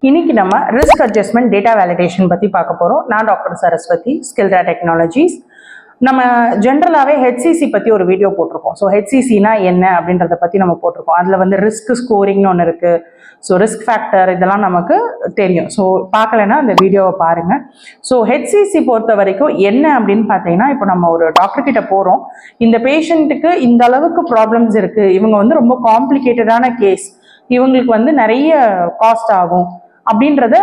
இன்னைக்கு நம்ம risk adjustment data validation பற்றி பார்க்க போகிறோம். நான் டாக்டர் சரஸ்வதி, ஸ்கில்டா டெக்னாலஜிஸ். நம்ம ஜென்ரலாகவே ஹெச்சிசி பற்றி ஒரு வீடியோ போட்டிருக்கோம். ஸோ ஹெச்சிசினா என்ன அப்படின்றத பற்றி நம்ம போட்டிருக்கோம். அதில் வந்து ரிஸ்க் ஸ்கோரிங்னு ஒன்று இருக்குது. ஸோ ரிஸ்க் ஃபேக்டர் இதெல்லாம் நமக்கு தெரியும். ஸோ பார்க்கலைன்னா அந்த வீடியோவை பாருங்கள். ஸோ ஹெச்சிசி பொறுத்த வரைக்கும் என்ன அப்படின்னு பார்த்தீங்கன்னா, இப்போ நம்ம ஒரு டாக்டர் கிட்ட போகிறோம், இந்த பேஷண்ட்டுக்கு இந்த அளவுக்கு ப்ராப்ளம்ஸ் இருக்குது, இவங்க வந்து ரொம்ப காம்ப்ளிகேட்டடான கேஸ், இவங்களுக்கு வந்து நிறைய காஸ்ட் ஆகும் அப்படின்றத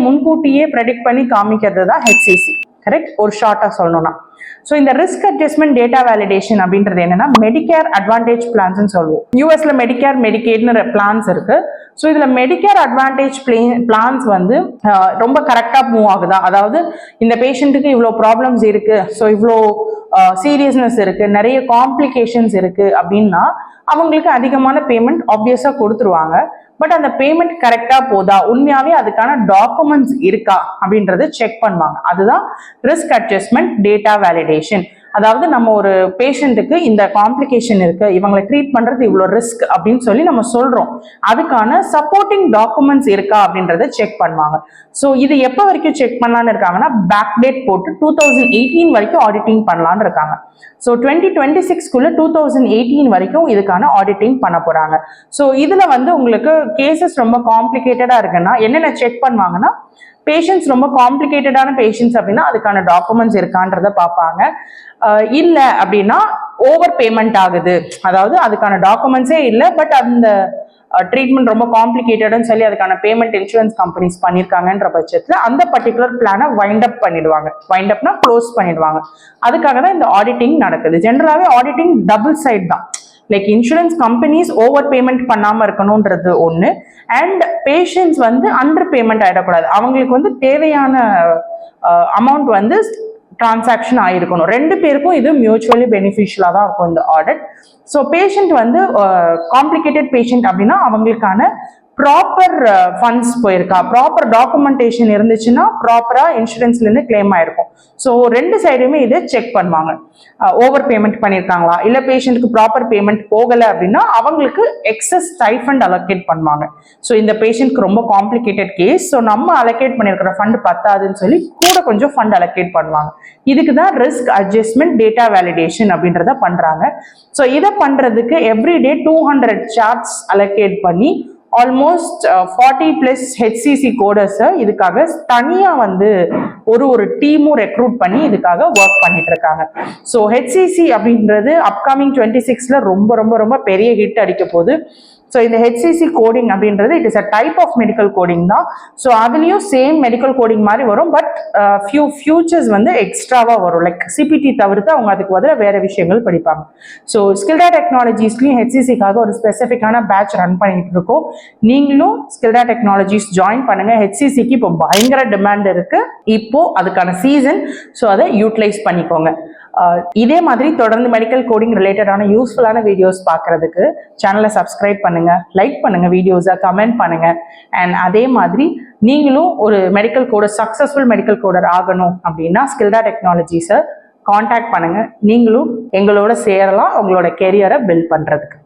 முன்கூட்டியே ப்ரெடிக்ட் பண்ணி காமிக்கிறது தான் ஹெச்சிசி. கரெக்ட்? ஒரு ஷார்ட்டாக சொல்லணும்னா, ஸோ இந்த ரிஸ்க் அட்ஜஸ்ட்மெண்ட் டேட்டா வேலிடேஷன் அப்படின்றது என்னன்னா, மெடிக்கேர் அட்வான்டேஜ் பிளான்ஸ்ன்னு சொல்லுவோம். யூஎஸ்ல மெடிக்கேர் மெடிக்கேட்னு பிளான்ஸ் இருக்கு. ஸோ இதுல மெடிக்கேர் அட்வான்டேஜ் பிளான்ஸ் வந்து ரொம்ப கரெக்டா மூவ் ஆகுதா, அதாவது இந்த பேஷண்ட்டுக்கு இவ்வளோ ப்ராப்ளம்ஸ் இருக்கு, ஸோ இவ்வளோ சீரியஸ்னஸ் இருக்கு, நிறைய காம்ப்ளிகேஷன்ஸ் இருக்கு அப்படின்னா அவங்களுக்கு அதிகமான பேமெண்ட் ஆப்வியஸா கொடுத்துருவாங்க. பட் அந்த பேமெண்ட் கரெக்டா போதா, உண்மையாவே அதுக்கான டாக்குமெண்ட்ஸ் இருக்கா அப்படின்றத செக் பண்ணுவாங்க. அதுதான் ரிஸ்க் அட்ஜஸ்ட்மெண்ட் டேட்டா வேலிடேஷன். அதாவது நம்ம ஒரு பேஷண்ட்டுக்கு இந்த காம்ப்ளிகேஷன் இருக்கு, இவங்களை ட்ரீட் பண்றது இவ்வளோ ரிஸ்க் அப்படின்னு சொல்லி நம்ம சொல்றோம், அதுக்கான சப்போர்ட்டிங் டாக்குமெண்ட்ஸ் இருக்கா அப்படின்றத செக் பண்ணுவாங்க. ஸோ இது எப்போ வரைக்கும் செக் பண்ணலான்னு இருக்காங்கன்னா, பேக் டேட் போட்டு 2018 வரைக்கும் ஆடிட்டிங் பண்ணலான்னு இருக்காங்க. ஸோ 2026 2018 வரைக்கும் இதுக்கான ஆடிட்டிங் பண்ண போறாங்க. ஸோ இதுல வந்து உங்களுக்கு கேசஸ் ரொம்ப காம்ப்ளிகேட்டடா இருக்குன்னா என்னென்ன செக் பண்ணுவாங்கன்னா, பேஷண்ட்ஸ் ரொம்ப காம்ப்ளிகேட்டடான பேஷண்ட்ஸ் அப்படின்னா அதுக்கான டாக்குமெண்ட்ஸ் இருக்கான்றத பார்ப்பாங்க. இல்லை அப்படின்னா ஓவர் பேமெண்ட் ஆகுது, அதாவது அதுக்கான டாக்குமெண்ட்ஸே இல்லை, பட் அந்த ட்ரீட்மெண்ட் ரொம்ப காம்ப்ளிகேட்டட்னு சொல்லி அதுக்கான பேமெண்ட் இன்சூரன்ஸ் கம்பெனிஸ் பண்ணியிருக்காங்கன்ற பட்சத்தில் அந்த பர்டிகுலர் பிளானை வைண்ட் அப் பண்ணிடுவாங்க. வைண்ட் அப்னா க்ளோஸ் பண்ணிடுவாங்க. அதுக்காக தான் இந்த ஆடிட்டிங் நடக்குது. ஜென்ரலாகவே ஆடிட்டிங் டபுள் சைட் தான். Like insurance companies over payment பண்ணாம இருக்கணும்ன்றது ஒன்று, அண்ட் பேஷண்ட்ஸ் வந்து அண்டர் பேமெண்ட் ஆயிடக்கூடாது, அவங்களுக்கு வந்து தேவையான அமௌண்ட் வந்து டிரான்சாக்ஷன் ஆயிருக்கணும். ரெண்டு பேருக்கும் இது மியூச்சுவலி பெனிஃபிஷியலா தான் இருக்கும் இந்த ஆடிட். ஸோ பேஷண்ட் வந்து காம்ப்ளிகேட்டட் பேஷண்ட் அப்படின்னா அவங்களுக்கான ப்ராப்பர் ஃபண்ட்ஸ் போயிருக்கா, ப்ராப்பர் டாக்குமெண்டேஷன் இருந்துச்சுன்னா ப்ராப்பரா இன்சூரன்ஸ்ல இருந்து கிளைம் ஆயிருக்கும். ஸோ ரெண்டு சைடுமே இதை செக் பண்ணுவாங்க. ஓவர் பேமெண்ட் பண்ணியிருக்காங்களா, இல்லை பேஷண்ட்டுக்கு ப்ராப்பர் பேமெண்ட் போகலை அப்படின்னா அவங்களுக்கு எக்ஸஸ் ஸ்டைஃபண்ட் அலோகேட் பண்ணுவாங்க. ஸோ இந்த பேஷண்ட்க்கு ரொம்ப காம்ப்ளிகேட்டட் கேஸ், ஸோ நம்ம அலோகேட் பண்ணியிருக்கிற ஃபண்ட் பத்தாதுன்னு சொல்லி கூட கொஞ்சம் ஃபண்ட் அலோகேட் பண்ணுவாங்க. இதுக்கு தான் ரிஸ்க் அட்ஜஸ்ட்மெண்ட் டேட்டா வேலிடேஷன் அப்படின்றத பண்றாங்க. ஸோ இதை பண்றதுக்கு எவ்ரிடே 200 சார்ட்ஸ் அலோகேட் பண்ணி ஆல்மோஸ்ட் 40+ ஹெச்சிசி கோடர்ஸ் இதுக்காக தனியா வந்து ஒரு டீமும் ரெக்ரூட் பண்ணி இதுக்காக ஒர்க் பண்ணிட்டு இருக்காங்க. ஸோ ஹெச்சிசி அப்படின்றது அப்கமிங் 26ல ரொம்ப ரொம்ப ரொம்ப பெரிய ஹிட் அடிக்க போகுது. ஸோ இந்த ஹெச்சிசி கோடிங் அப்படின்றது it is a type of medical coding தான். ஸோ அதுலேயும் சேம் மெடிக்கல் கோடிங் மாதிரி வரும், பட் ஃபியூச்சர்ஸ் வந்து எக்ஸ்ட்ராவாக வரும். லைக் சிபிடி தவிர்த்து அவங்க அதுக்கு பதிலாக வேற விஷயங்கள் படிப்பாங்க. ஸோ ஸ்கில்டா டெக்னாலஜிஸ்லையும் ஹெச்சிசிக்காக ஒரு ஸ்பெசிஃபிக்கான பேட்ச் ரன் பண்ணிட்டு இருக்கோம். நீங்களும் ஸ்கில்டா டெக்னாலஜிஸ் ஜாயின் பண்ணுங்க. ஹெச்சிசிக்கு இப்போ பயங்கர டிமாண்ட் இருக்கு, இப்போ அதுக்கான சீசன். ஸோ அதை யூட்டிலைஸ் பண்ணிக்கோங்க. இதே மாதிரி தொடர்ந்து மெடிக்கல் கோடிங் ரிலேட்டடான யூஸ்ஃபுல்லான வீடியோஸ் பார்க்கறதுக்கு சேனலை சப்ஸ்கிரைப் பண்ணுங்க, லைக் பண்ணுங்க, வீடியோஸை கமெண்ட் பண்ணுங்க. அண்ட் அதே மாதிரி நீங்களும் ஒரு medical coder, successful medical coder ஆகணும் அப்படின்னா ஸ்கில்டா டெக்னாலஜிஸை காண்டாக்ட் பண்ணுங்க. நீங்களும் எங்களோட சேரலாம் உங்களோட கெரியரை பில்ட் பண்றதுக்கு.